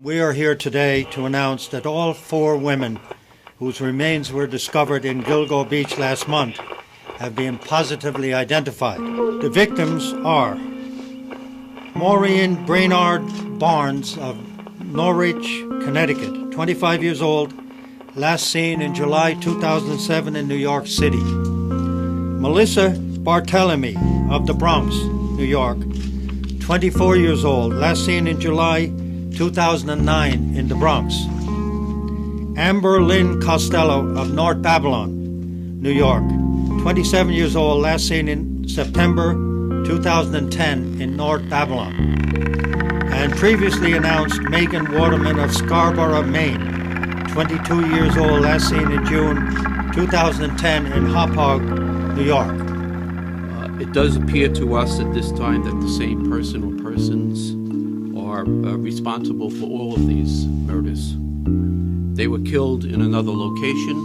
We are here today to announce that all 4 women whose remains were discovered in Gilgo Beach last month have been positively identified. The victims are Maureen Brainard-Barnes of Norwich, Connecticut, 25 years old, last seen in July 2007 in New York City. Melissa Barthelemy of the Bronx, New York, 24 years old, last seen in July 2009 in the Bronx. Amber Costello of North Babylon, New York, 27 years old, last seen in September 2010 in North Babylon. And previously announced Megan Waterman of Scarborough, Maine, 22 years old, last seen in June 2010 in Hauppauge, New York. It does appear to us at this time that the same person or persons are responsible for all of these murders. They were killed in another location,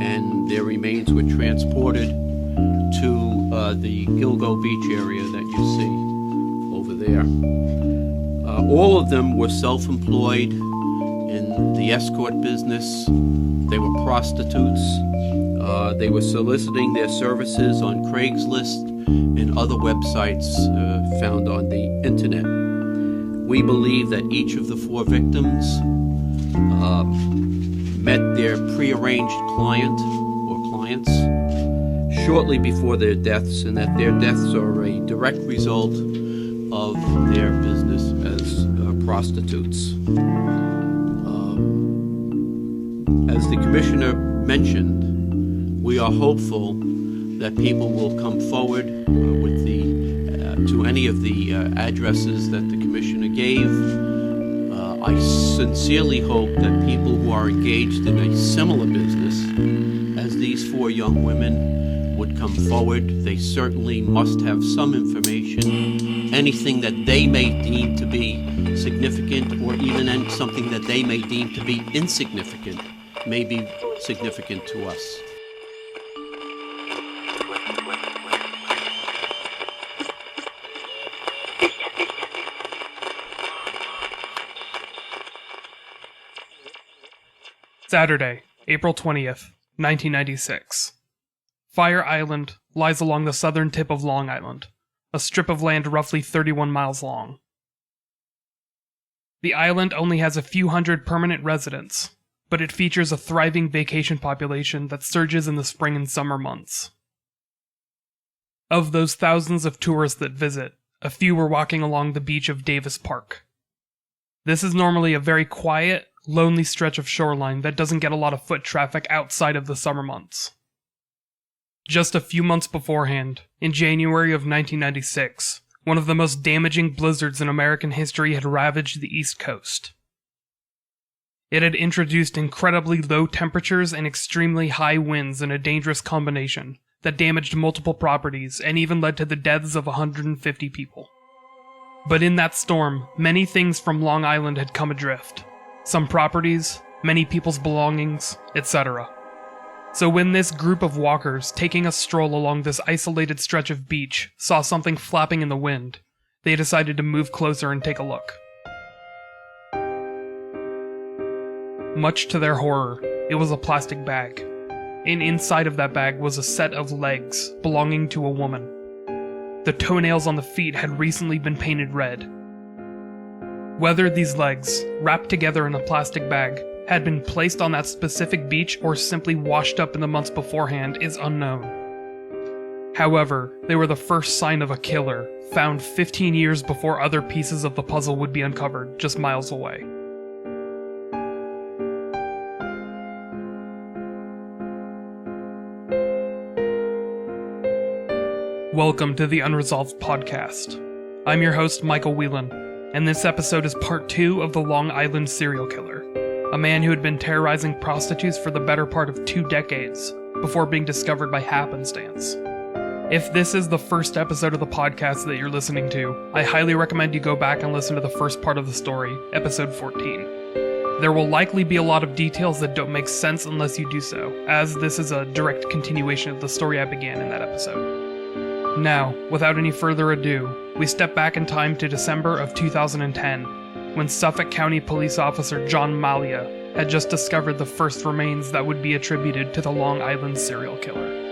and their remains were transported to the Gilgo Beach area that you see over there. All of them were self-employed in the escort business. They were prostitutes. They were soliciting their services on Craigslist and other websites found on the internet. We believe that each of the 4 victims met their prearranged client or clients shortly before their deaths, and that their deaths are a direct result of their business as prostitutes. As the Commissioner mentioned, we are hopeful that people will come forward with to any of the addresses that the Commissioner gave. I sincerely hope that people who are engaged in a similar business as these 4 young women would come forward. They certainly must have some information, anything that they may deem to be significant, or even something that they may deem to be insignificant may be significant to us. Saturday, April 20th, 1996. Fire Island lies along the southern tip of Long Island, a strip of land roughly 31 miles long. The island only has a few hundred permanent residents, but it features a thriving vacation population that surges in the spring and summer months. Of those thousands of tourists that visit, a few were walking along the beach of Davis Park. This is normally a very quiet, lonely stretch of shoreline that doesn't get a lot of foot traffic outside of the summer months. Just a few months beforehand, in January of 1996, one of the most damaging blizzards in American history had ravaged the East Coast. It had introduced incredibly low temperatures and extremely high winds in a dangerous combination that damaged multiple properties and even led to the deaths of 150 people. But in that storm, many things from Long Island had come adrift. Some properties, many people's belongings, etc. So when this group of walkers taking a stroll along this isolated stretch of beach saw something flapping in the wind, they decided to move closer and take a look. Much to their horror, it was a plastic bag, and inside of that bag was a set of legs belonging to a woman. The toenails on the feet had recently been painted red. Whether these legs, wrapped together in a plastic bag, had been placed on that specific beach or simply washed up in the months beforehand is unknown. However, they were the first sign of a killer, found 15 years before other pieces of the puzzle would be uncovered just miles away. Welcome to the Unresolved podcast. I'm your host, Micheal Whelan, and this episode is part 2 of the Long Island serial killer, a man who had been terrorizing prostitutes for the better part of 2 decades before being discovered by happenstance. If this is the first episode of the podcast that you're listening to, I highly recommend you go back and listen to the first part of the story, episode 14. There will likely be a lot of details that don't make sense unless you do so, as this is a direct continuation of the story I began in that episode. Now, without any further ado, we step back in time to December of 2010, when Suffolk County police officer John Mallia had just discovered the first remains that would be attributed to the Long Island serial killer.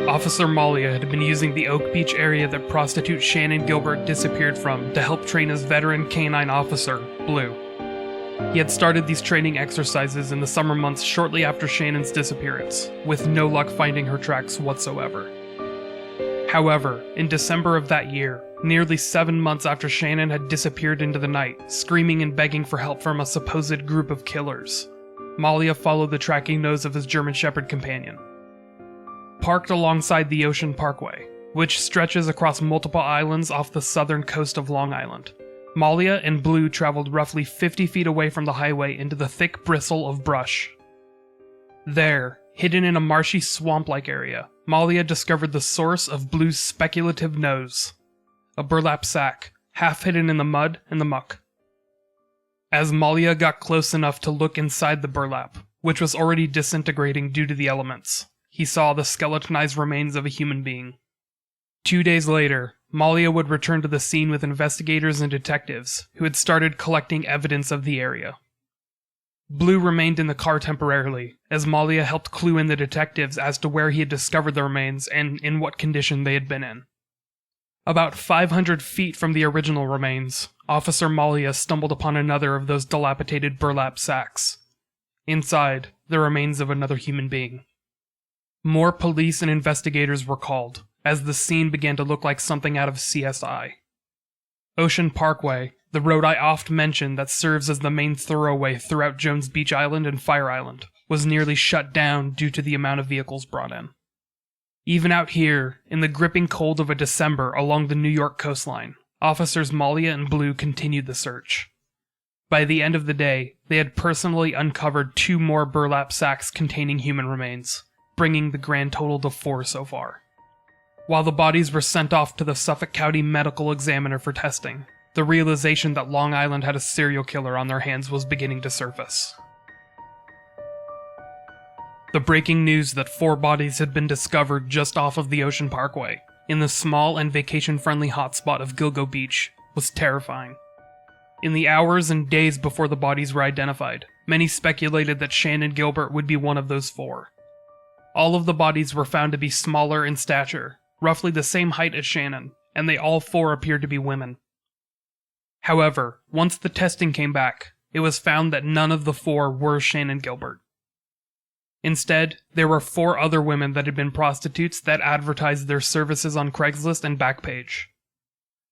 Officer Mallia had been using the Oak Beach area that prostitute Shannan Gilbert disappeared from to help train his veteran canine officer, Blue. He had started these training exercises in the summer months shortly after Shannan's disappearance, with no luck finding her tracks whatsoever. However, in December of that year, nearly 7 months after Shannan had disappeared into the night, screaming and begging for help from a supposed group of killers, Mallia followed the tracking nose of his German Shepherd companion. Parked alongside the Ocean Parkway, which stretches across multiple islands off the southern coast of Long Island, Mallia and Blue traveled roughly 50 feet away from the highway into the thick bristle of brush. There, hidden in a marshy swamp-like area, Mallia discovered the source of Blue's speculative nose, a burlap sack, half hidden in the mud and the muck. As Mallia got close enough to look inside the burlap, which was already disintegrating due to the elements, he saw the skeletonized remains of a human being. 2 days later, Mallia would return to the scene with investigators and detectives who had started collecting evidence of the area. Blue remained in the car temporarily, as Mallia helped clue in the detectives as to where he had discovered the remains and in what condition they had been in. About 500 feet from the original remains, Officer Mallia stumbled upon another of those dilapidated burlap sacks. Inside, the remains of another human being. More police and investigators were called, as the scene began to look like something out of CSI. Ocean Parkway, the road I oft mention that serves as the main thoroughway throughout Jones Beach Island and Fire Island, was nearly shut down due to the amount of vehicles brought in. Even out here, in the gripping cold of a December along the New York coastline, Officers Mallia and Blue continued the search. By the end of the day, they had personally uncovered 2 more burlap sacks containing human remains, bringing the grand total to 4 so far. While the bodies were sent off to the Suffolk County Medical Examiner for testing, the realization that Long Island had a serial killer on their hands was beginning to surface. The breaking news that 4 bodies had been discovered just off of the Ocean Parkway, in the small and vacation-friendly hotspot of Gilgo Beach, was terrifying. In the hours and days before the bodies were identified, many speculated that Shannan Gilbert would be one of those 4. All of the bodies were found to be smaller in stature, roughly the same height as Shannan, and they all 4 appeared to be women. However, once the testing came back, it was found that none of the 4 were Shannan Gilbert. Instead, there were 4 other women that had been prostitutes that advertised their services on Craigslist and Backpage.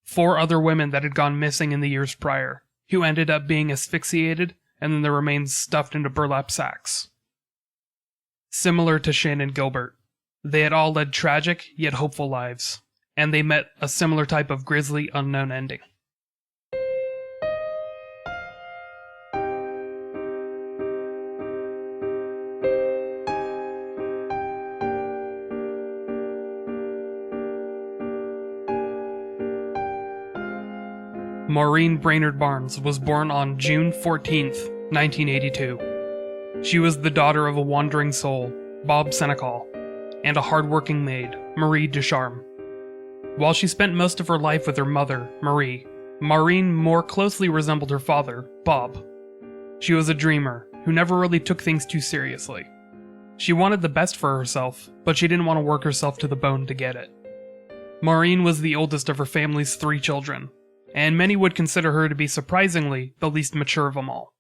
4 other women that had gone missing in the years prior, who ended up being asphyxiated and then their remains stuffed into burlap sacks. Similar to Shannan Gilbert, they had all led tragic yet hopeful lives, and they met a similar type of grisly unknown ending. Maureen Brainard-Barnes was born on June 14, 1982. She was the daughter of a wandering soul, Bob Senecal, and a hard-working maid, Marie Ducharme. While she spent most of her life with her mother, Marie, Maureen more closely resembled her father, Bob. She was a dreamer, who never really took things too seriously. She wanted the best for herself, but she didn't want to work herself to the bone to get it. Maureen was the oldest of her family's 3 children, and many would consider her to be surprisingly the least mature of them all.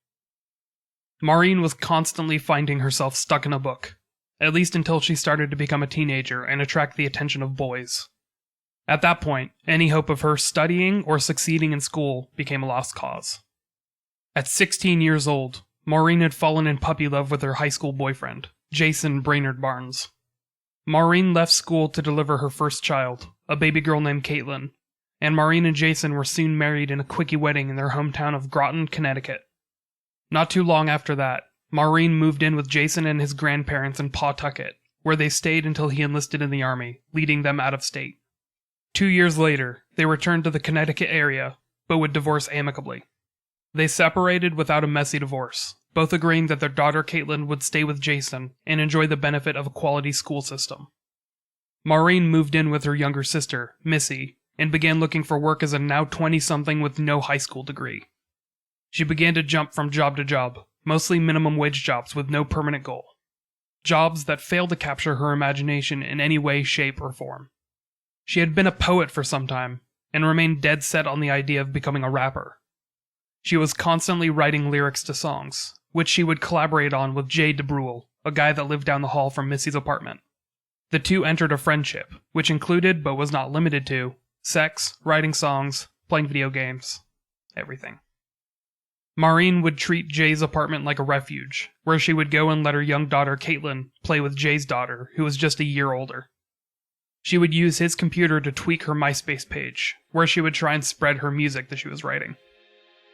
Maureen was constantly finding herself stuck in a book, at least until she started to become a teenager and attract the attention of boys. At that point, any hope of her studying or succeeding in school became a lost cause. At 16 years old, Maureen had fallen in puppy love with her high school boyfriend, Jason Brainard-Barnes. Maureen left school to deliver her first child, a baby girl named Caitlin, and Maureen and Jason were soon married in a quickie wedding in their hometown of Groton, Connecticut. Not too long after that, Maureen moved in with Jason and his grandparents in Pawtucket, where they stayed until he enlisted in the army, leading them out of state. 2 years later, they returned to the Connecticut area, but would divorce amicably. They separated without a messy divorce, both agreeing that their daughter Caitlin would stay with Jason and enjoy the benefit of a quality school system. Maureen moved in with her younger sister, Missy, and began looking for work as a now 20-something with no high school degree. She began to jump from job to job, mostly minimum wage jobs with no permanent goal. Jobs that failed to capture her imagination in any way, shape, or form. She had been a poet for some time, and remained dead set on the idea of becoming a rapper. She was constantly writing lyrics to songs, which she would collaborate on with Jay DeBrule, a guy that lived down the hall from Missy's apartment. The two entered a friendship, which included, but was not limited to, sex, writing songs, playing video games, everything. Maureen would treat Jay's apartment like a refuge, where she would go and let her young daughter Caitlin play with Jay's daughter, who was just a year older. She would use his computer to tweak her MySpace page, where she would try and spread her music that she was writing.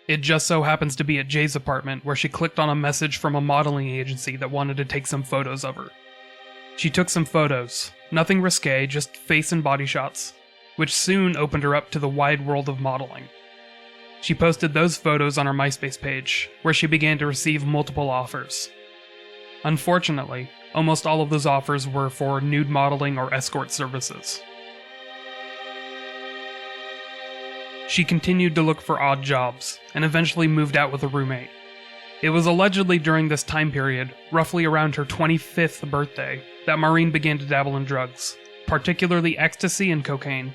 It just so happens to be at Jay's apartment where she clicked on a message from a modeling agency that wanted to take some photos of her. She took some photos, nothing risque, just face and body shots, which soon opened her up to the wide world of modeling. She posted those photos on her MySpace page, where she began to receive multiple offers. Unfortunately, almost all of those offers were for nude modeling or escort services. She continued to look for odd jobs, and eventually moved out with a roommate. It was allegedly during this time period, roughly around her 25th birthday, that Maureen began to dabble in drugs, particularly ecstasy and cocaine.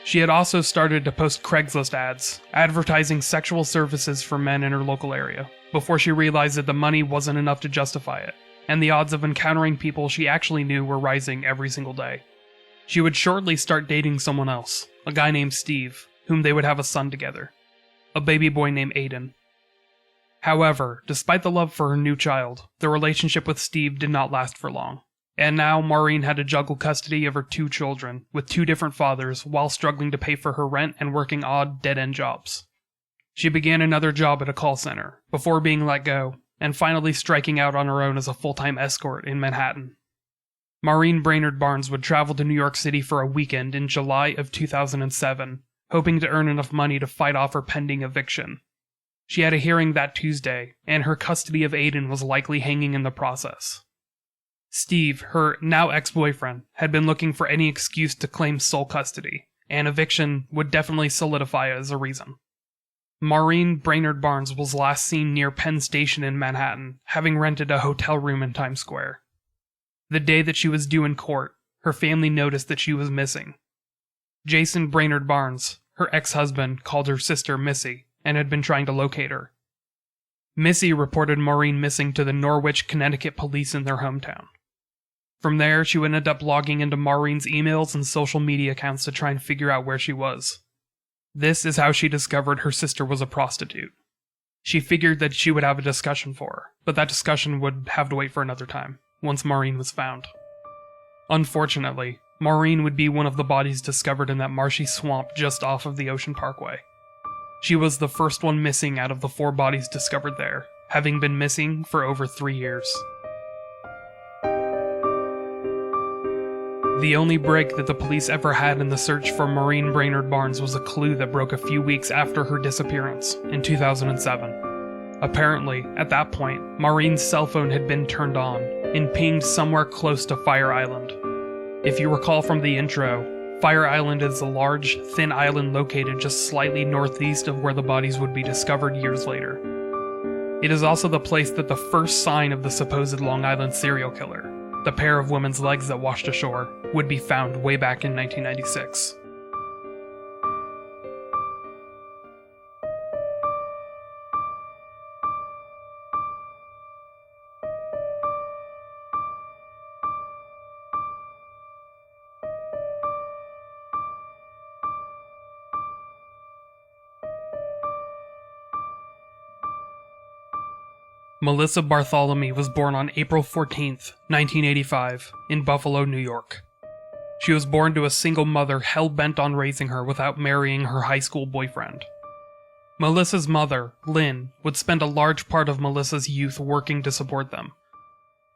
She had also started to post Craigslist ads, advertising sexual services for men in her local area, before she realized that the money wasn't enough to justify it, and the odds of encountering people she actually knew were rising every single day. She would shortly start dating someone else, a guy named Steve, whom they would have a son together, a baby boy named Aiden. However, despite the love for her new child, the relationship with Steve did not last for long, and now Maureen had to juggle custody of her 2 children with 2 different fathers while struggling to pay for her rent and working odd, dead-end jobs. She began another job at a call center, before being let go, and finally striking out on her own as a full-time escort in Manhattan. Maureen Brainard-Barnes would travel to New York City for a weekend in July of 2007, hoping to earn enough money to fight off her pending eviction. She had a hearing that Tuesday, and her custody of Aiden was likely hanging in the process. Steve, her now ex-boyfriend, had been looking for any excuse to claim sole custody, and eviction would definitely solidify it as a reason. Maureen Brainard-Barnes was last seen near Penn Station in Manhattan, having rented a hotel room in Times Square. The day that she was due in court, her family noticed that she was missing. Jason Brainard-Barnes, her ex-husband, called her sister Missy, and had been trying to locate her. Missy reported Maureen missing to the Norwich, Connecticut police in their hometown. From there, she would end up logging into Maureen's emails and social media accounts to try and figure out where she was. This is how she discovered her sister was a prostitute. She figured that she would have a discussion for her, but that discussion would have to wait for another time, once Maureen was found. Unfortunately, Maureen would be one of the bodies discovered in that marshy swamp just off of the Ocean Parkway. She was the first one missing out of the 4 bodies discovered there, having been missing for over 3 years. The only break that the police ever had in the search for Maureen Brainard-Barnes was a clue that broke a few weeks after her disappearance, in 2007. Apparently, at that point, Maureen's cell phone had been turned on and pinged somewhere close to Fire Island. If you recall from the intro, Fire Island is a large, thin island located just slightly northeast of where the bodies would be discovered years later. It is also the place that the first sign of the supposed Long Island serial killer, the pair of women's legs that washed ashore, would be found way back in 1996. Melissa Barthelemy was born on April 14, 1985, in Buffalo, New York. She was born to a single mother hell-bent on raising her without marrying her high school boyfriend. Melissa's mother, Lynn, would spend a large part of Melissa's youth working to support them.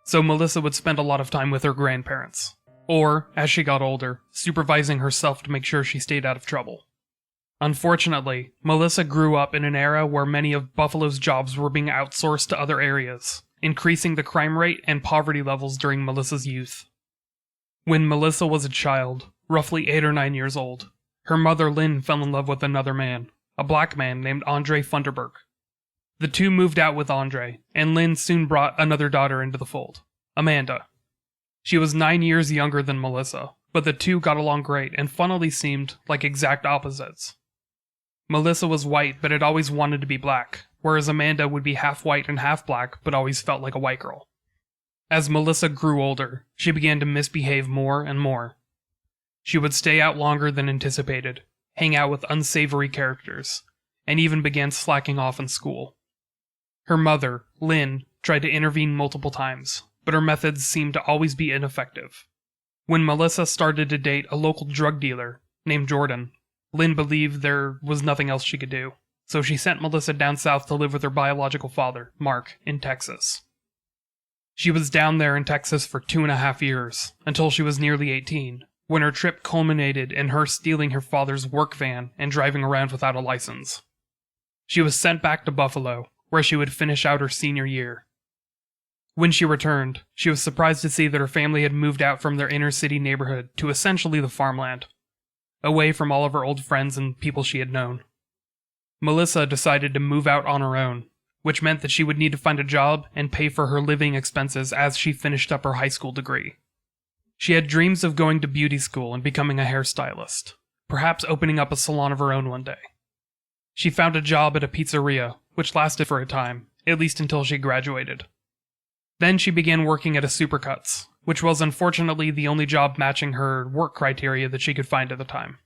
So Melissa would spend a lot of time with her grandparents. or, as she got older, supervising herself to make sure she stayed out of trouble. Unfortunately, Melissa grew up in an era where many of Buffalo's jobs were being outsourced to other areas, increasing the crime rate and poverty levels during Melissa's youth. When Melissa was a child, roughly 8 or 9 years old, her mother Lynn fell in love with another man, a black man named Andre Funderburk. The two moved out with Andre, and Lynn soon brought another daughter into the fold, Amanda. She was 9 years younger than Melissa, but the two got along great and funnily seemed like exact opposites. Melissa was white but had always wanted to be black, whereas Amanda would be half white and half black but always felt like a white girl. As Melissa grew older, she began to misbehave more and more. She would stay out longer than anticipated, hang out with unsavory characters, and even began slacking off in school. Her mother, Lynn, tried to intervene multiple times, but her methods seemed to always be ineffective. When Melissa started to date a local drug dealer named Jordan, Lynn believed there was nothing else she could do, so she sent Melissa down south to live with her biological father, Mark, in Texas. She was down there in Texas for 2.5 years, until she was nearly 18, when her trip culminated in her stealing her father's work van and driving around without a license. She was sent back to Buffalo, where she would finish out her senior year. When she returned, she was surprised to see that her family had moved out from their inner city neighborhood to essentially the farmland, away from all of her old friends and people she had known. Melissa decided to move out on her own, which meant that she would need to find a job and pay for her living expenses as she finished up her high school degree. She had dreams of going to beauty school and becoming a hairstylist, perhaps opening up a salon of her own one day. She found a job at a pizzeria, which lasted for a time, at least until she graduated. Then she began working at a Supercuts, which was unfortunately the only job matching her work criteria that she could find at the time.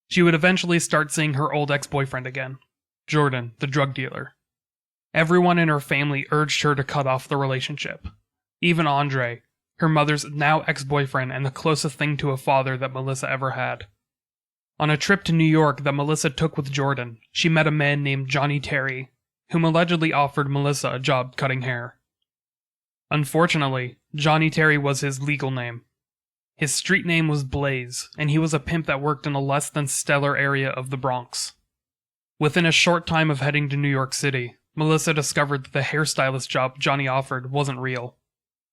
She would eventually start seeing her old ex-boyfriend again, Jordan, the drug dealer. Everyone in her family urged her to cut off the relationship. Even Andre, her mother's now ex-boyfriend and the closest thing to a father that Melissa ever had. On a trip to New York that Melissa took with Jordan, she met a man named Johnny Terry, whom allegedly offered Melissa a job cutting hair. Unfortunately, Johnny Terry was his legal name. His street name was Blaze, and he was a pimp that worked in a less than stellar area of the Bronx. Within a short time of heading to New York City, Melissa discovered that the hairstylist job Johnny offered wasn't real.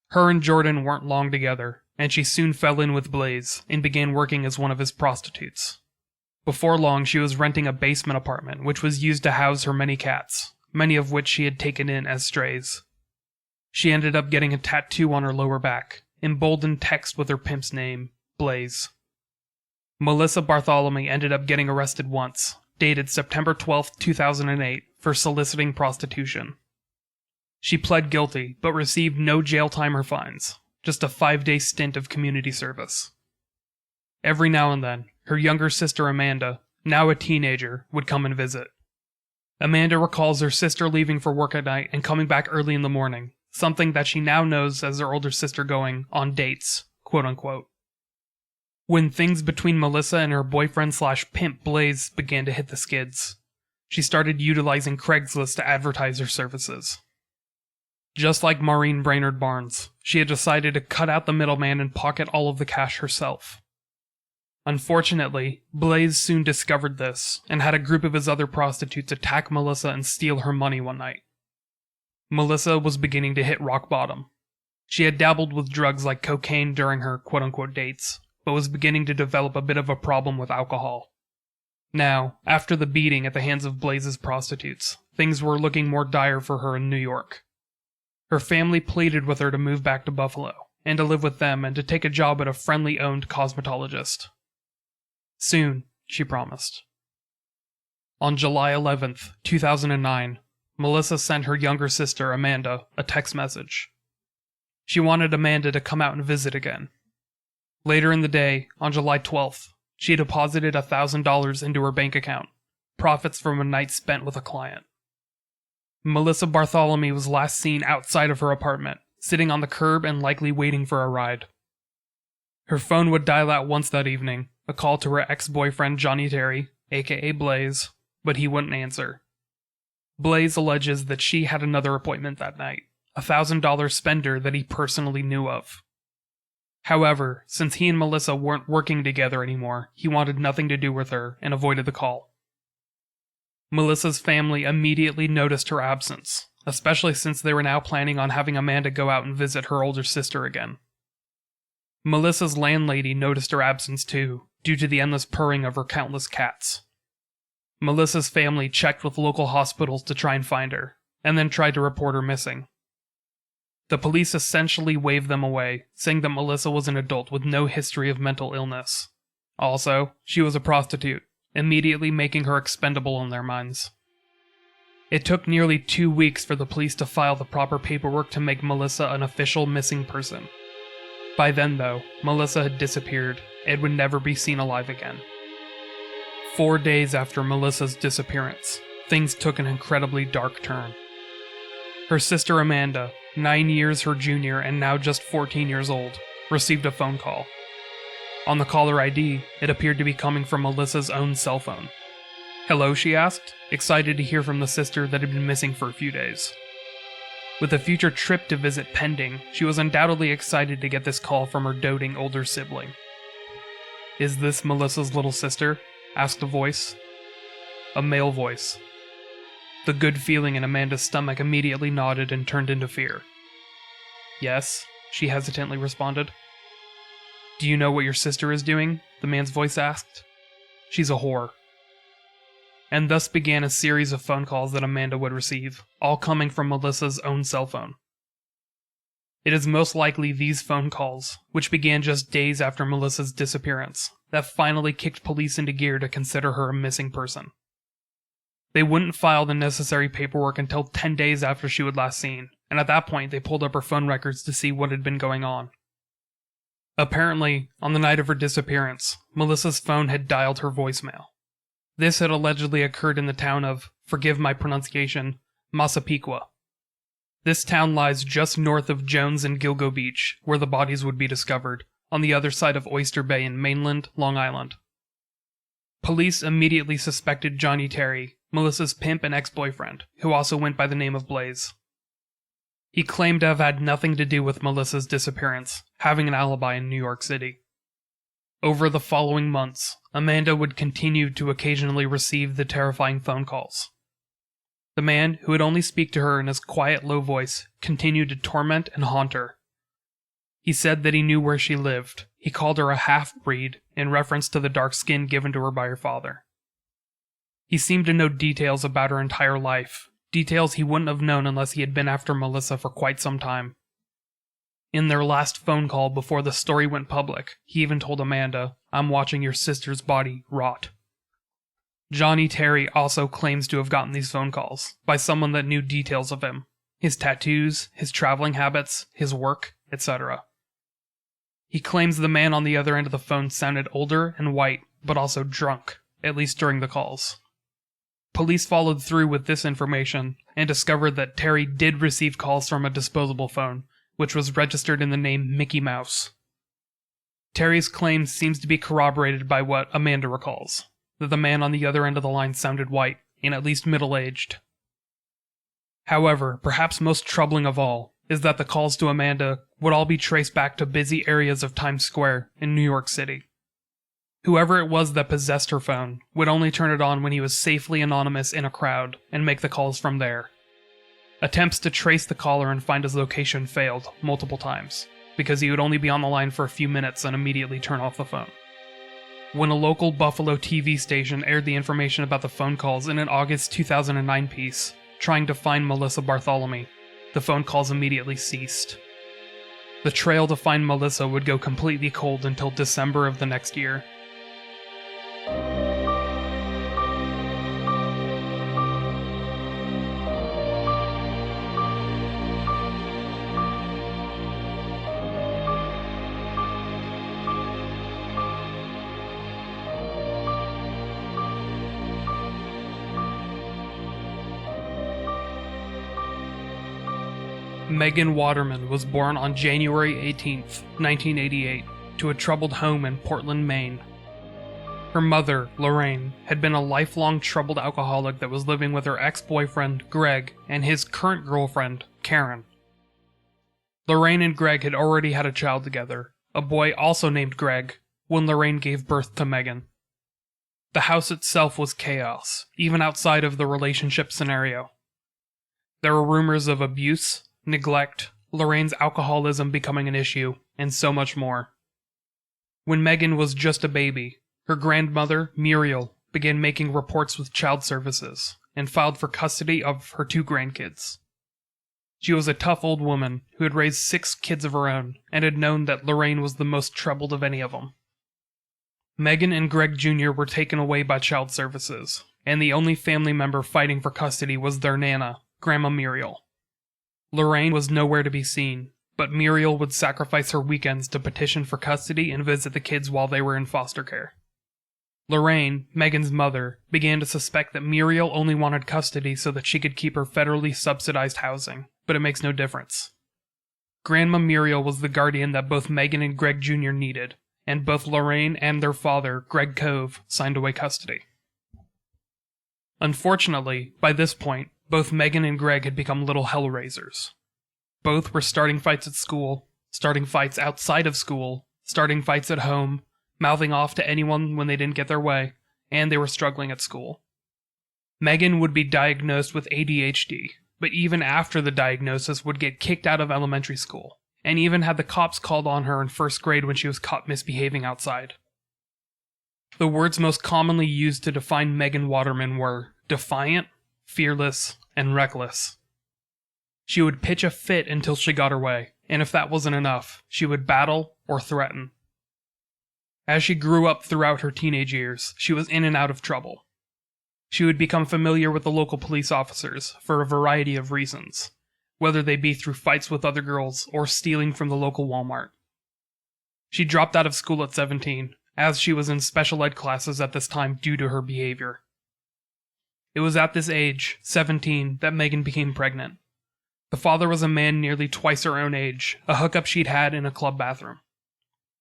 Her and Jordan weren't long together, and she soon fell in with Blaze and began working as one of his prostitutes. Before long, she was renting a basement apartment which was used to house her many cats, many of which she had taken in as strays. She ended up getting a tattoo on her lower back, emboldened text with her pimp's name, Blaze. Melissa Barthelemy ended up getting arrested once, dated September 12, 2008, for soliciting prostitution. She pled guilty, but received no jail time or fines, just a 5-day stint of community service. Every now and then, her younger sister Amanda, now a teenager, would come and visit. Amanda recalls her sister leaving for work at night and coming back early in the morning, something that she now knows as her older sister going on dates, quote-unquote. When things between Melissa and her boyfriend/pimp Blaze began to hit the skids, she started utilizing Craigslist to advertise her services. Just like Maureen Brainard-Barnes, she had decided to cut out the middleman and pocket all of the cash herself. Unfortunately, Blaze soon discovered this and had a group of his other prostitutes attack Melissa and steal her money one night. Melissa was beginning to hit rock bottom. She had dabbled with drugs like cocaine during her quote-unquote dates, but was beginning to develop a bit of a problem with alcohol. Now, after the beating at the hands of Blaze's prostitutes, things were looking more dire for her in New York. Her family pleaded with her to move back to Buffalo, and to live with them and to take a job at a friendly-owned cosmetologist. Soon, she promised. On July 11th, 2009, Melissa sent her younger sister, Amanda, a text message. She wanted Amanda to come out and visit again. Later in the day, on July 12th, she deposited $1,000 into her bank account, profits from a night spent with a client. Melissa Barthelemy was last seen outside of her apartment, sitting on the curb and likely waiting for a ride. Her phone would dial out once that evening, a call to her ex-boyfriend Johnny Terry, aka Blaze, but he wouldn't answer. Blaze alleges that she had another appointment that night, a $1,000 spender that he personally knew of. However, since he and Melissa weren't working together anymore, he wanted nothing to do with her and avoided the call. Melissa's family immediately noticed her absence, especially since they were now planning on having Amanda go out and visit her older sister again. Melissa's landlady noticed her absence too, due to the endless purring of her countless cats. Melissa's family checked with local hospitals to try and find her, and then tried to report her missing. The police essentially waved them away, saying that Melissa was an adult with no history of mental illness. Also, she was a prostitute, immediately making her expendable in their minds. It took nearly 2 weeks for the police to file the proper paperwork to make Melissa an official missing person. By then, though, Melissa had disappeared and would never be seen alive again. 4 days after Melissa's disappearance, things took an incredibly dark turn. Her sister Amanda, 9 years her junior and now just 14 years old, received a phone call. On the caller ID, it appeared to be coming from Melissa's own cell phone. "Hello," she asked, excited to hear from the sister that had been missing for a few days. With a future trip to visit pending, she was undoubtedly excited to get this call from her doting older sibling. "Is this Melissa's little sister?" asked a voice. A male voice. The good feeling in Amanda's stomach immediately nodded and turned into fear. "Yes," she hesitantly responded. "Do you know what your sister is doing?" the man's voice asked. "She's a whore." And thus began a series of phone calls that Amanda would receive, all coming from Melissa's own cell phone. It is most likely these phone calls, which began just days after Melissa's disappearance, that finally kicked police into gear to consider her a missing person. They wouldn't file the necessary paperwork until 10 days after she was last seen, and at that point they pulled up her phone records to see what had been going on. Apparently, on the night of her disappearance, Melissa's phone had dialed her voicemail. This had allegedly occurred in the town of, forgive my pronunciation, Massapequa. This town lies just north of Jones and Gilgo Beach, where the bodies would be discovered, on the other side of Oyster Bay in mainland Long Island. Police immediately suspected Johnny Terry, Melissa's pimp and ex-boyfriend, who also went by the name of Blaze. He claimed to have had nothing to do with Melissa's disappearance, having an alibi in New York City. Over the following months, Amanda would continue to occasionally receive the terrifying phone calls. The man, who would only speak to her in his quiet, low voice, continued to torment and haunt her. He said that he knew where she lived. He called her a half-breed, in reference to the dark skin given to her by her father. He seemed to know details about her entire life, details he wouldn't have known unless he had been after Melissa for quite some time. In their last phone call before the story went public, he even told Amanda, "I'm watching your sister's body rot." Johnny Terry also claims to have gotten these phone calls by someone that knew details of him, his tattoos, his traveling habits, his work, etc. He claims the man on the other end of the phone sounded older and white, but also drunk, at least during the calls. Police followed through with this information and discovered that Terry did receive calls from a disposable phone, which was registered in the name Mickey Mouse. Terry's claim seems to be corroborated by what Amanda recalls, that the man on the other end of the line sounded white, and at least middle-aged. However, perhaps most troubling of all, is that the calls to Amanda would all be traced back to busy areas of Times Square in New York City. Whoever it was that possessed her phone would only turn it on when he was safely anonymous in a crowd and make the calls from there. Attempts to trace the caller and find his location failed multiple times, because he would only be on the line for a few minutes and immediately turn off the phone. When a local Buffalo TV station aired the information about the phone calls in an August 2009 piece, trying to find Melissa Barthelemy, the phone calls immediately ceased. The trail to find Melissa would go completely cold until December of the next year. Megan Waterman was born on January 18, 1988, to a troubled home in Portland, Maine. Her mother, Lorraine, had been a lifelong troubled alcoholic that was living with her ex-boyfriend, Greg, and his current girlfriend, Karen. Lorraine and Greg had already had a child together, a boy also named Greg, when Lorraine gave birth to Megan. The house itself was chaos, even outside of the relationship scenario. There were rumors of abuse, neglect, Lorraine's alcoholism becoming an issue, and so much more. When Megan was just a baby, her grandmother, Muriel, began making reports with child services and filed for custody of her 2 grandkids. She was a tough old woman who had raised 6 kids of her own and had known that Lorraine was the most troubled of any of them. Megan and Greg Jr. were taken away by child services, and the only family member fighting for custody was their Nana, Grandma Muriel. Lorraine was nowhere to be seen, but Muriel would sacrifice her weekends to petition for custody and visit the kids while they were in foster care. Lorraine, Megan's mother, began to suspect that Muriel only wanted custody so that she could keep her federally subsidized housing, but it makes no difference. Grandma Muriel was the guardian that both Megan and Greg Jr. needed, and both Lorraine and their father, Greg Cove, signed away custody. Unfortunately, by this point, both Megan and Greg had become little hellraisers. Both were starting fights at school, starting fights outside of school, starting fights at home, mouthing off to anyone when they didn't get their way, and they were struggling at school. Megan would be diagnosed with ADHD, but even after the diagnosis would get kicked out of elementary school, and even had the cops called on her in 1st grade when she was caught misbehaving outside. The words most commonly used to define Megan Waterman were defiant, fearless, and reckless. She would pitch a fit until she got her way, and if that wasn't enough, she would battle or threaten. As she grew up throughout her teenage years, she was in and out of trouble. She would become familiar with the local police officers for a variety of reasons, whether they be through fights with other girls or stealing from the local Walmart. She dropped out of school at 17, as she was in special ed classes at this time due to her behavior. It was at this age, 17, that Megan became pregnant. The father was a man nearly twice her own age, a hookup she'd had in a club bathroom.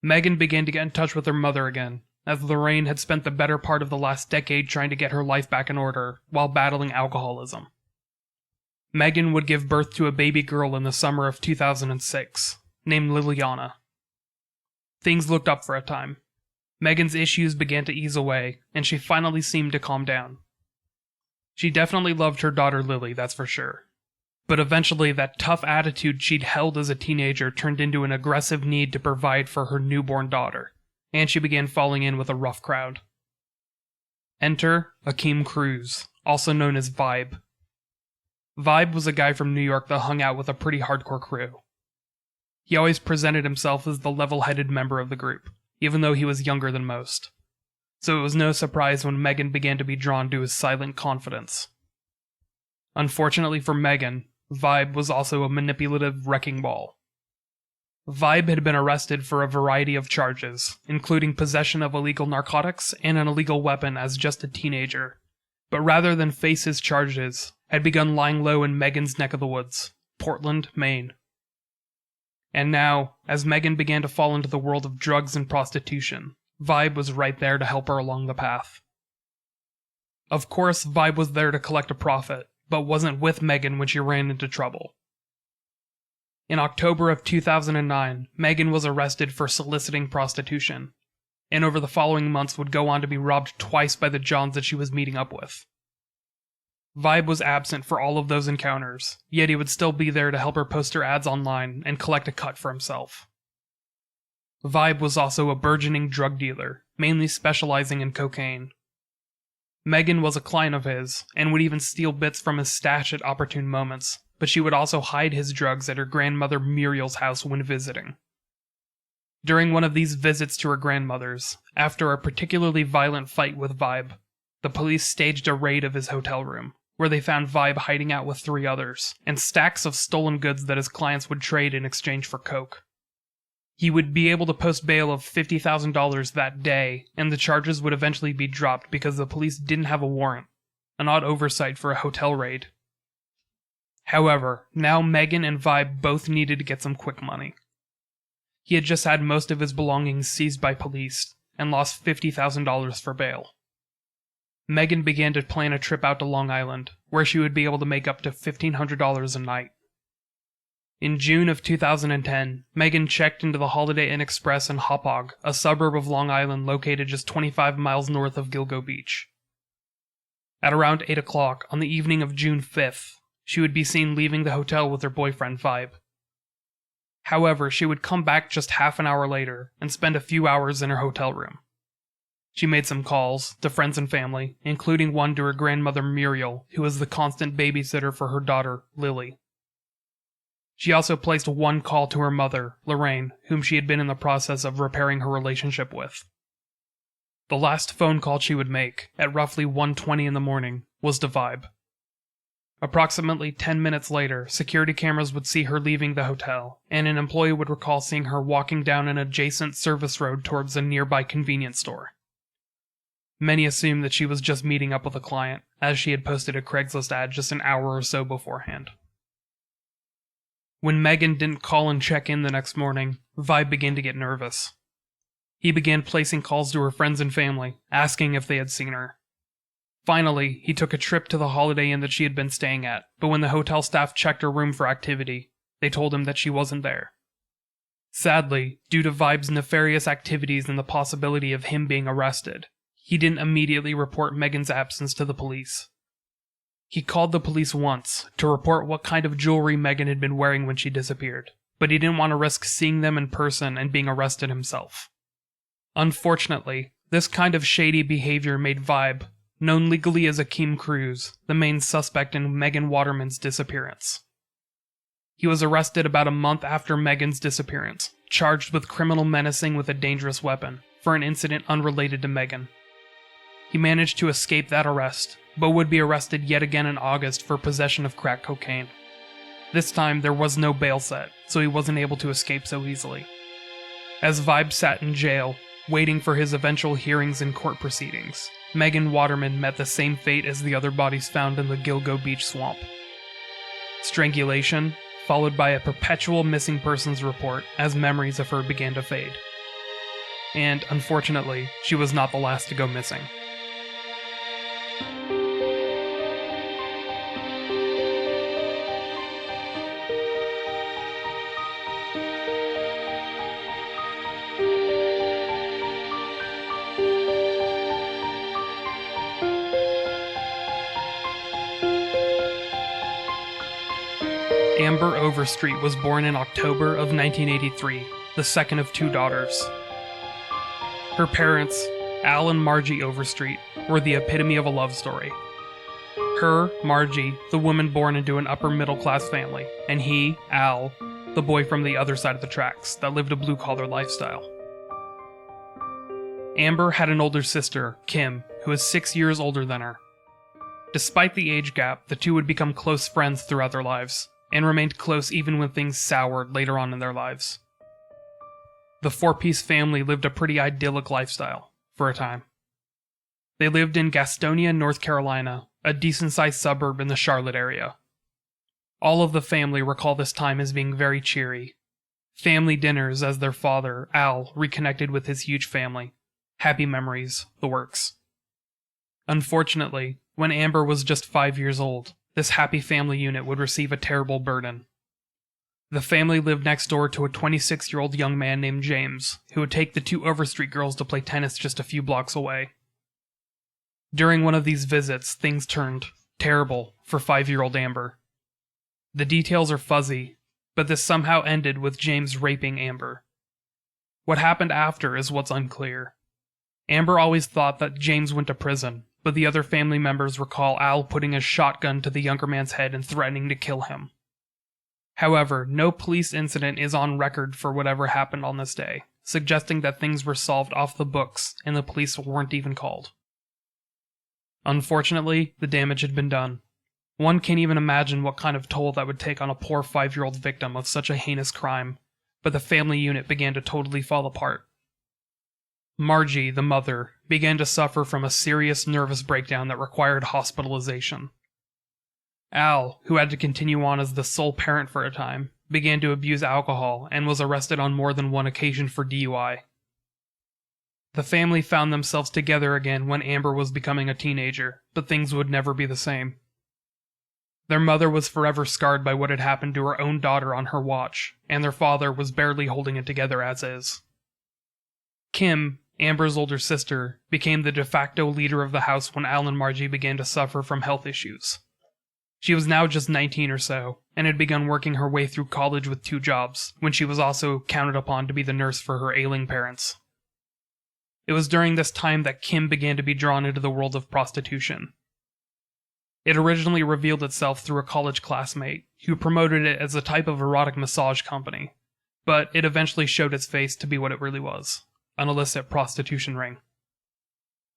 Megan began to get in touch with her mother again, as Lorraine had spent the better part of the last decade trying to get her life back in order while battling alcoholism. Megan would give birth to a baby girl in the summer of 2006, named Liliana. Things looked up for a time. Megan's issues began to ease away, and she finally seemed to calm down. She definitely loved her daughter Lily, that's for sure. But eventually that tough attitude she'd held as a teenager turned into an aggressive need to provide for her newborn daughter, and she began falling in with a rough crowd. Enter Akeem Cruz, also known as Vibe. Vibe was a guy from New York that hung out with a pretty hardcore crew. He always presented himself as the level-headed member of the group, even though he was younger than most. So it was no surprise when Megan began to be drawn to his silent confidence. Unfortunately for Megan, Vibe was also a manipulative wrecking ball. Vibe had been arrested for a variety of charges, including possession of illegal narcotics and an illegal weapon as just a teenager, but rather than face his charges, had begun lying low in Megan's neck of the woods, Portland, Maine. And now, as Megan began to fall into the world of drugs and prostitution, Vibe was right there to help her along the path. Of course, Vibe was there to collect a profit, but wasn't with Megan when she ran into trouble. In October of 2009, Megan was arrested for soliciting prostitution, and over the following months would go on to be robbed twice by the Johns that she was meeting up with. Vibe was absent for all of those encounters, yet he would still be there to help her post her ads online and collect a cut for himself. Vibe was also a burgeoning drug dealer, mainly specializing in cocaine. Megan was a client of his, and would even steal bits from his stash at opportune moments, but she would also hide his drugs at her grandmother Muriel's house when visiting. During one of these visits to her grandmother's, after a particularly violent fight with Vibe, the police staged a raid of his hotel room, where they found Vibe hiding out with 3 others, and stacks of stolen goods that his clients would trade in exchange for coke. He would be able to post bail of $50,000 that day, and the charges would eventually be dropped because the police didn't have a warrant, an odd oversight for a hotel raid. However, now Megan and Vibe both needed to get some quick money. He had just had most of his belongings seized by police, and lost $50,000 for bail. Megan began to plan a trip out to Long Island, where she would be able to make up to $1,500 a night. In June of 2010, Megan checked into the Holiday Inn Express in Hauppauge, a suburb of Long Island located just 25 miles north of Gilgo Beach. At around 8 o'clock on the evening of June 5th, she would be seen leaving the hotel with her boyfriend Vibe. However, she would come back just half an hour later and spend a few hours in her hotel room. She made some calls to friends and family, including one to her grandmother Muriel, who was the constant babysitter for her daughter, Lily. She also placed one call to her mother, Lorraine, whom she had been in the process of repairing her relationship with. The last phone call she would make, at roughly 1:20 in the morning, was to Vibe. Approximately 10 minutes later, security cameras would see her leaving the hotel, and an employee would recall seeing her walking down an adjacent service road towards a nearby convenience store. Many assume that she was just meeting up with a client, as she had posted a Craigslist ad just an hour or so beforehand. When Megan didn't call and check in the next morning, Vibe began to get nervous. He began placing calls to her friends and family, asking if they had seen her. Finally, he took a trip to the Holiday Inn that she had been staying at, but when the hotel staff checked her room for activity, they told him that she wasn't there. Sadly, due to Vibe's nefarious activities and the possibility of him being arrested, he didn't immediately report Megan's absence to the police. He called the police once to report what kind of jewelry Megan had been wearing when she disappeared, but he didn't want to risk seeing them in person and being arrested himself. Unfortunately, this kind of shady behavior made Vibe, known legally as Akeem Cruz, the main suspect in Megan Waterman's disappearance. He was arrested about a month after Megan's disappearance, charged with criminal menacing with a dangerous weapon, for an incident unrelated to Megan. He managed to escape that arrest, but would be arrested yet again in August for possession of crack cocaine. This time there was no bail set, so he wasn't able to escape so easily. As Vibe sat in jail, waiting for his eventual hearings and court proceedings, Megan Waterman met the same fate as the other bodies found in the Gilgo Beach swamp. Strangulation, followed by a perpetual missing persons report as memories of her began to fade. And, unfortunately, she was not the last to go missing. Amber Overstreet was born in October of 1983, the second of two daughters. Her parents, Al and Margie Overstreet, were the epitome of a love story. Her, Margie, the woman born into an upper-middle-class family, and he, Al, the boy from the other side of the tracks that lived a blue-collar lifestyle. Amber had an older sister, Kim, who was 6 years older than her. Despite the age gap, the two would become close friends throughout their lives, and remained close even when things soured later on in their lives. The four-piece family lived a pretty idyllic lifestyle, for a time. They lived in Gastonia, North Carolina, a decent-sized suburb in the Charlotte area. All of the family recall this time as being very cheery. Family dinners as their father, Al, reconnected with his huge family. Happy memories, the works. Unfortunately, when Amber was just 5 years old, this happy family unit would receive a terrible burden. The family lived next door to a 26-year-old young man named James, who would take the two Overstreet girls to play tennis just a few blocks away. During one of these visits, things turned terrible for 5-year-old Amber. The details are fuzzy, but this somehow ended with James raping Amber. What happened after is what's unclear. Amber always thought that James went to prison, but the other family members recall Al putting a shotgun to the younger man's head and threatening to kill him. However, no police incident is on record for whatever happened on this day, suggesting that things were solved off the books and the police weren't even called. Unfortunately, the damage had been done. One can't even imagine what kind of toll that would take on a poor 5-year-old victim of such a heinous crime, but the family unit began to totally fall apart. Margie, the mother, began to suffer from a serious nervous breakdown that required hospitalization. Al, who had to continue on as the sole parent for a time, began to abuse alcohol and was arrested on more than one occasion for DUI. The family found themselves together again when Amber was becoming a teenager, but things would never be the same. Their mother was forever scarred by what had happened to her own daughter on her watch, and their father was barely holding it together as is. Kim, Amber's older sister, became the de facto leader of the house when Al and Margie began to suffer from health issues. She was now just 19 or so, and had begun working her way through college with 2 jobs, when she was also counted upon to be the nurse for her ailing parents. It was during this time that Kim began to be drawn into the world of prostitution. It originally revealed itself through a college classmate, who promoted it as a type of erotic massage company, but it eventually showed its face to be what it really was, an illicit prostitution ring.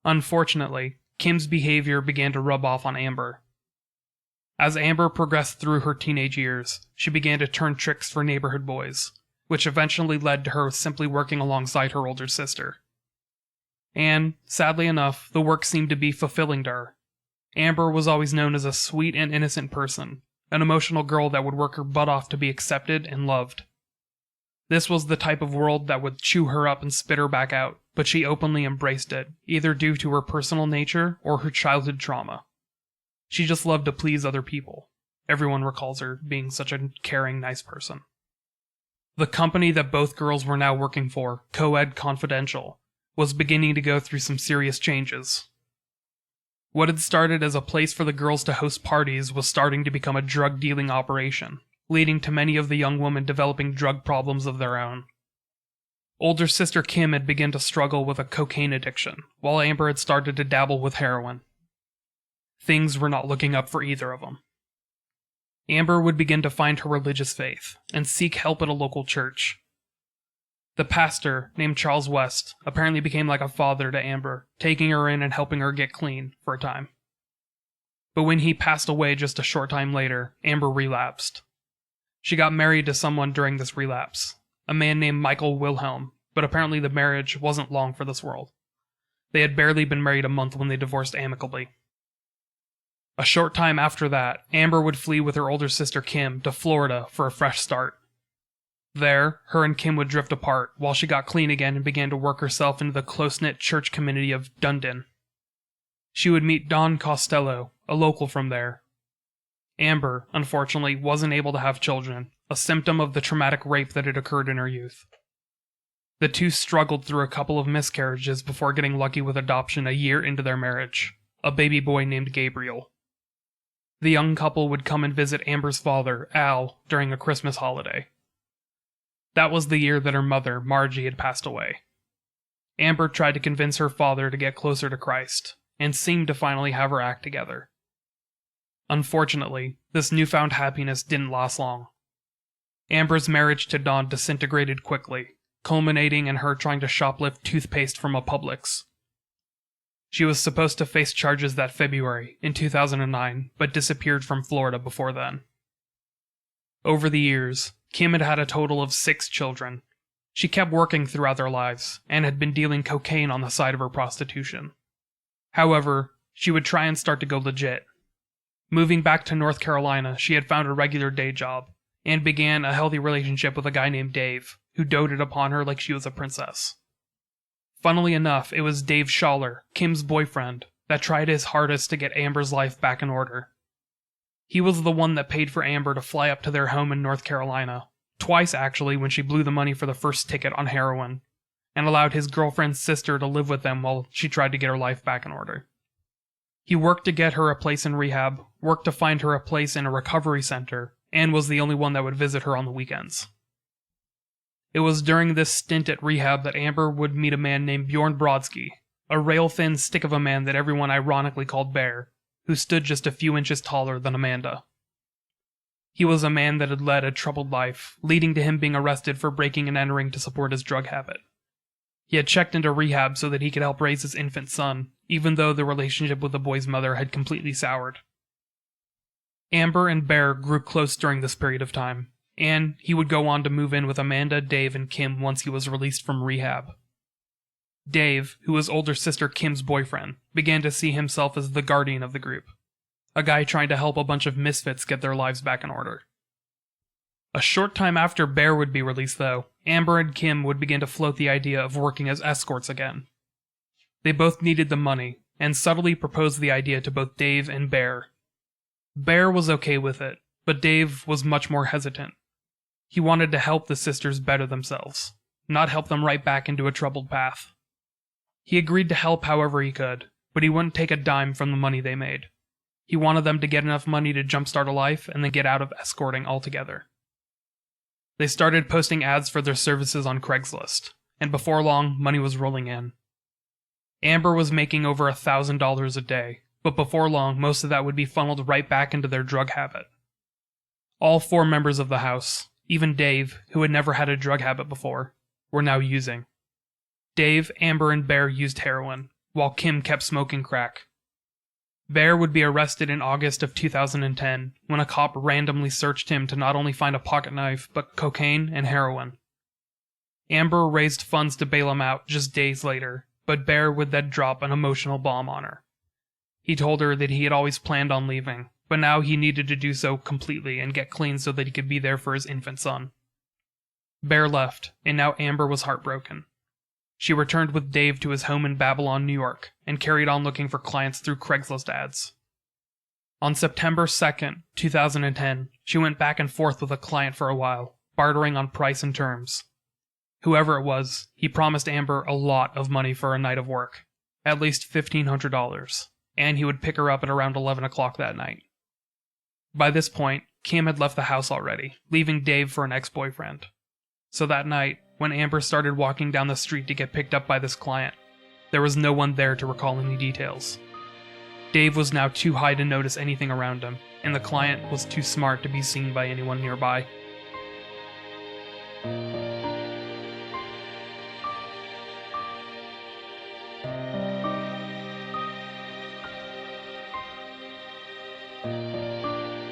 Unfortunately, Kim's behavior began to rub off on Amber. As Amber progressed through her teenage years, she began to turn tricks for neighborhood boys, which eventually led to her simply working alongside her older sister. And, sadly enough, the work seemed to be fulfilling to her. Amber was always known as a sweet and innocent person, an emotional girl that would work her butt off to be accepted and loved. This was the type of world that would chew her up and spit her back out, but she openly embraced it, either due to her personal nature or her childhood trauma. She just loved to please other people. Everyone recalls her being such a caring, nice person. The company that both girls were now working for, Co-Ed Confidential, was beginning to go through some serious changes. What had started as a place for the girls to host parties was starting to become a drug-dealing operation, leading to many of the young women developing drug problems of their own. Older sister Kim had begun to struggle with a cocaine addiction, while Amber had started to dabble with heroin. Things were not looking up for either of them. Amber would begin to find her religious faith, and seek help at a local church. The pastor, named Charles West, apparently became like a father to Amber, taking her in and helping her get clean for a time. But when he passed away just a short time later, Amber relapsed. She got married to someone during this relapse, a man named Micheal Whelan, but apparently the marriage wasn't long for this world. They had barely been married a month when they divorced amicably. A short time after that, Amber would flee with her older sister Kim to Florida for a fresh start. There, her and Kim would drift apart while she got clean again and began to work herself into the close-knit church community of Dundon. She would meet John Costello, a local from there. Amber, unfortunately, wasn't able to have children, a symptom of the traumatic rape that had occurred in her youth. The two struggled through a couple of miscarriages before getting lucky with adoption a year into their marriage, a baby boy named Gabriel. The young couple would come and visit Amber's father, Al, during a Christmas holiday. That was the year that her mother, Margie, had passed away. Amber tried to convince her father to get closer to Christ, and seemed to finally have her act together. Unfortunately, this newfound happiness didn't last long. Amber's marriage to Don disintegrated quickly, culminating in her trying to shoplift toothpaste from a Publix. She was supposed to face charges that February, in 2009, but disappeared from Florida before then. Over the years, Kim had had a total of 6 children. She kept working throughout their lives, and had been dealing cocaine on the side of her prostitution. However, she would try and start to go legit. Moving back to North Carolina, she had found a regular day job, and began a healthy relationship with a guy named Dave, who doted upon her like she was a princess. Funnily enough, it was Dave Schaller, Kim's boyfriend, that tried his hardest to get Amber's life back in order. He was the one that paid for Amber to fly up to their home in North Carolina, twice actually when she blew the money for the first ticket on heroin, and allowed his girlfriend's sister to live with them while she tried to get her life back in order. He worked to get her a place in rehab, worked to find her a place in a recovery center, and was the only one that would visit her on the weekends. It was during this stint at rehab that Amber would meet a man named Bjorn Brodsky, a rail-thin stick of a man that everyone ironically called Bear, who stood just a few inches taller than Amanda. He was a man that had led a troubled life, leading to him being arrested for breaking and entering to support his drug habit. He had checked into rehab so that he could help raise his infant son, even though the relationship with the boy's mother had completely soured. Amber and Bear grew close during this period of time, and he would go on to move in with Amanda, Dave, and Kim once he was released from rehab. Dave, who was older sister Kim's boyfriend, began to see himself as the guardian of the group, a guy trying to help a bunch of misfits get their lives back in order. A short time after Bear would be released, though, Amber and Kim would begin to float the idea of working as escorts again. They both needed the money, and subtly proposed the idea to both Dave and Bear. Bear was okay with it, but Dave was much more hesitant. He wanted to help the sisters better themselves, not help them right back into a troubled path. He agreed to help however he could, but he wouldn't take a dime from the money they made. He wanted them to get enough money to jumpstart a life and then get out of escorting altogether. They started posting ads for their services on Craigslist, and before long, money was rolling in. Amber was making over $1,000 a day, but before long, most of that would be funneled right back into their drug habit. All 4 members of the house, even Dave, who had never had a drug habit before, were now using. Dave, Amber, and Bear used heroin, while Kim kept smoking crack. Bear would be arrested in August of 2010 when a cop randomly searched him to not only find a pocket knife, but cocaine and heroin. Amber raised funds to bail him out just days later, but Bear would then drop an emotional bomb on her. He told her that he had always planned on leaving, but now he needed to do so completely and get clean so that he could be there for his infant son. Bear left, and now Amber was heartbroken. She returned with Dave to his home in Babylon, New York, and carried on looking for clients through Craigslist ads. On September 2nd, 2010, she went back and forth with a client for a while, bartering on price and terms. Whoever it was, he promised Amber a lot of money for a night of work, at least $1,500, and he would pick her up at around 11 o'clock that night. By this point, Kim had left the house already, leaving Dave for an ex-boyfriend. So that night, when Amber started walking down the street to get picked up by this client, there was no one there to recall any details. Dave was now too high to notice anything around him, and the client was too smart to be seen by anyone nearby.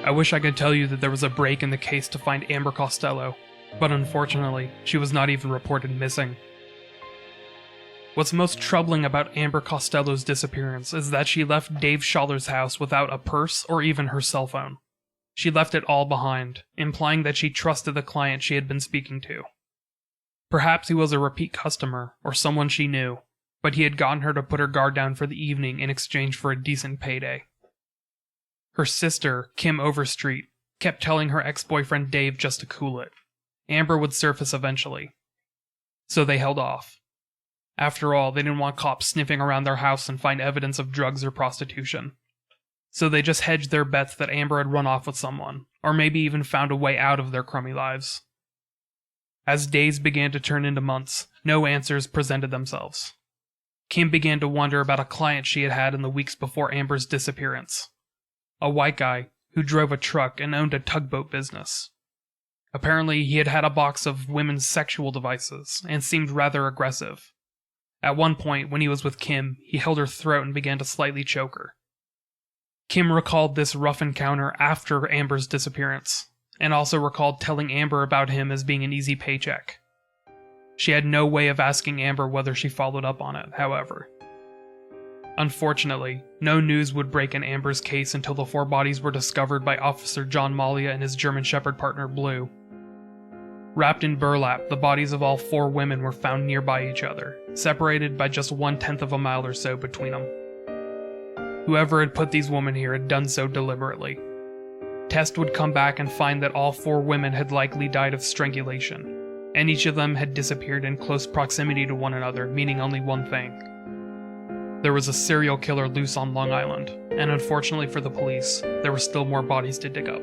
I wish I could tell you that there was a break in the case to find Amber Costello, but unfortunately, she was not even reported missing. What's most troubling about Amber Costello's disappearance is that she left Dave Schaller's house without a purse or even her cell phone. She left it all behind, implying that she trusted the client she had been speaking to. Perhaps he was a repeat customer or someone she knew, but he had gotten her to put her guard down for the evening in exchange for a decent payday. Her sister, Kim Overstreet, kept telling her ex-boyfriend Dave just to cool it. Amber would surface eventually. So they held off. After all, they didn't want cops sniffing around their house and find evidence of drugs or prostitution. So they just hedged their bets that Amber had run off with someone, or maybe even found a way out of their crummy lives. As days began to turn into months, no answers presented themselves. Kim began to wonder about a client she had had in the weeks before Amber's disappearance. A white guy who drove a truck and owned a tugboat business. Apparently, he had had a box of women's sexual devices and seemed rather aggressive. At one point, when he was with Kim, he held her throat and began to slightly choke her. Kim recalled this rough encounter after Amber's disappearance, and also recalled telling Amber about him as being an easy paycheck. She had no way of asking Amber whether she followed up on it, however. Unfortunately, no news would break in Amber's case until the 4 bodies were discovered by Officer John Mallia and his German Shepherd partner Blue. Wrapped in burlap, the bodies of all 4 women were found nearby each other, separated by just 1/10 of a mile or so between them. Whoever had put these women here had done so deliberately. Tests would come back and find that all 4 women had likely died of strangulation, and each of them had disappeared in close proximity to one another, meaning only one thing. There was a serial killer loose on Long Island, and unfortunately for the police, there were still more bodies to dig up.